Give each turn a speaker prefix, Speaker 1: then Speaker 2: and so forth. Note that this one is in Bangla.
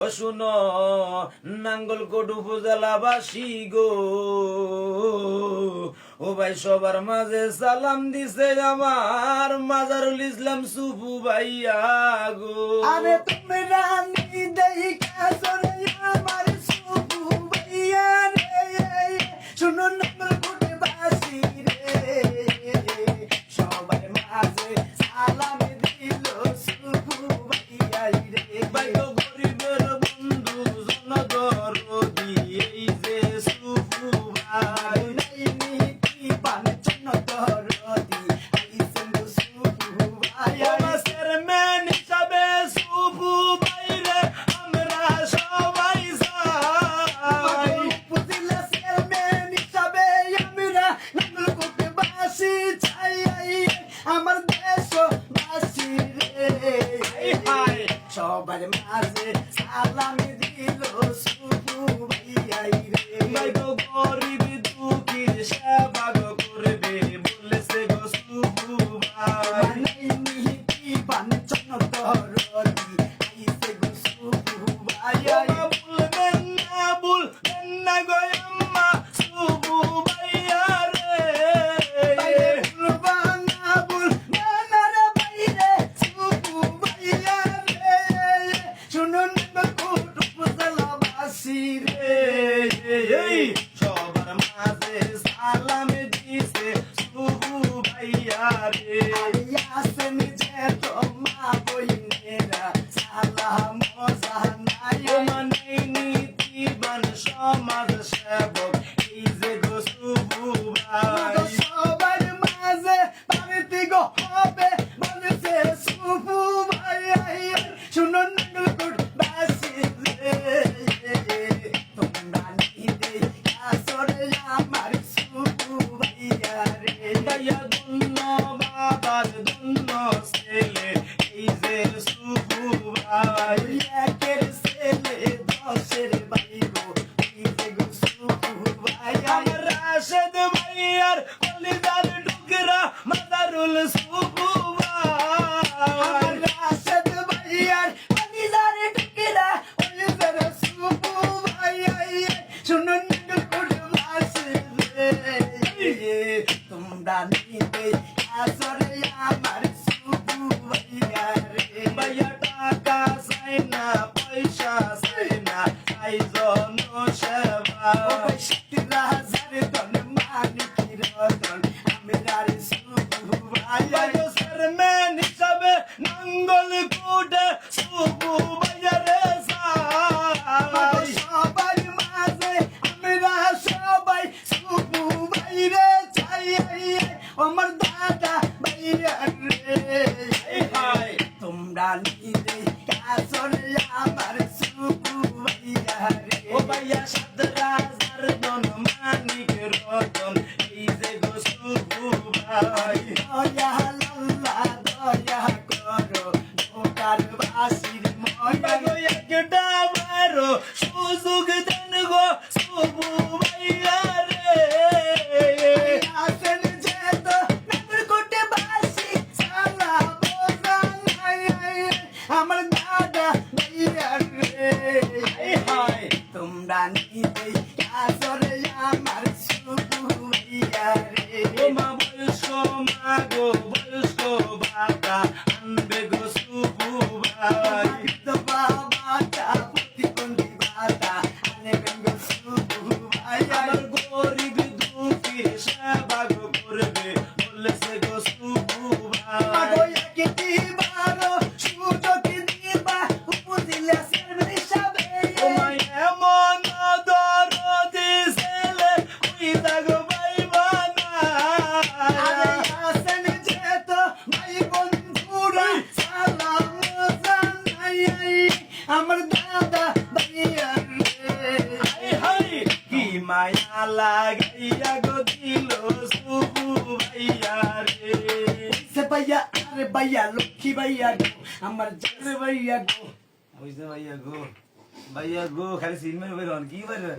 Speaker 1: শুনো নাঙ্গলকোট উপজেলাবাসী গো, ও ভাই সবার মাঝে সালাম দিছে আমার মাজারুল ইসলাম সুফু ভাইয়া গো।
Speaker 2: আরে তুমি রানী দেখা চলে আমার সুফু ভাইয়া রে, শুনো নাঙ্গলকোট বাসী রে, সবার মাঝে সালাম দিল সুফু ভাইয়া রে।
Speaker 1: ভাই গো গরিবের বন্ধু জনদরদি এই যে সুফু ভাই, চেয়ারম্যান হিসাবে সুফু ভাইরে আমরা সবাই চাই।
Speaker 2: উপজেলা চেয়ারম্যান হিসাবে আমরা নাঙ্গলকোটে বাসী চাই, আমার দেশবাসী রে, সবার মাঝে সালাম দিল সুফু ভাইয়া রে।
Speaker 1: ভাই গো গরিব দুঃখীর সেবা গো করবে বলেছে গো সুফু ভাই। বলবেন না গো আম্মা সুফু ভাইয়া রে, এই সবার মাঝে সালাম দিছে সুফু ভাইয়া রে। মানেই নীতিবান সমাজ সেবক এই যে গো সুফু ভাই।
Speaker 2: সবার মাঝে বাড়িতে গো হবে বলেছে সুফু ভাই, শুনো নাঙ্গলকোট বাসী রে, তোমরা নিদে আসরে আমার সুফু ভাইয়া রে।
Speaker 1: ভাইয়া ধন্য বাবার ধন্য ছেলে এই যে সুফু ভাই।
Speaker 2: একের ছেলে দশের ভাই গো, এই যে গো সুফু ভাই।
Speaker 1: আমার রাশেদ ভাইয়ার কলিজার টুকরা মাদারুল সুফু ভাই।
Speaker 2: রাশেদ ভাইয়ার কলিজার টুকরা ওলিজার সুফু ভাই, শুনো নাঙ্গলকোট বাসী রে, তোমরা নিতে আসরে আমার সুফু ভাইয়া রে।
Speaker 1: ভাইয়া টাকা চাই না পয়সা চাই না চাই জনসেবা। ভাইয়া গো চেয়ারম্যান হিসাবে নাঙ্গলকোটে সুফু ভাইয়া রে চাই।
Speaker 2: সবার মাঝে আমরা সবাই সুফু ভাই রে চাই, আমার দাদা ভাইয়া রে, তোমরা নিতে আসরে আমার সুফু ভাইয়া রে।
Speaker 1: ও ভাইয়া সাত রাজার ধন মানিক রতন এই যে গো সুফু ভাই।
Speaker 2: দয়া লাল্লা দয়া করো ঢোকার বাসির
Speaker 1: ভাইয়া
Speaker 2: ময়া,
Speaker 1: গো একটা বারো সুযোগ দেন গো সুফু ভাইয়া রে।
Speaker 2: আসেন যেত নাঙ্গলকোটে বাসি সালাম জানাই, আমার দাদা ভাইয়া রে, তোমরা নিতে আসরে আমার সুফু ভাইয়া রে।
Speaker 1: ও মা বয়স্ক মা গো বয়স্ক বাবা আনবে গো সুফু ভাই।
Speaker 2: বাবাটা প্রতিবন্ধী বাবা আনেবেন গো সুফু ভাই,
Speaker 1: আমার গরিব দুঃখীর সেবা গো করবে বলেছে গো সুফু ভাই। ও মা এমন দরদি ছেলে কইতা গো পাইবা না।
Speaker 2: আমার দাদা ভাইয়া
Speaker 1: হাই হাই কি মায়া লাগাইয়া গো দিল সুফু ভাইয়া রে।
Speaker 2: রে ভাইয়া, আরে ভাইয়া লক্ষ্মী ভাইয়া গো, আমার জানে ভাইয়া গো।
Speaker 1: ভাইয়া গো ভাইয়া গো খালি সিনেমা বেরোন কি বেরোন।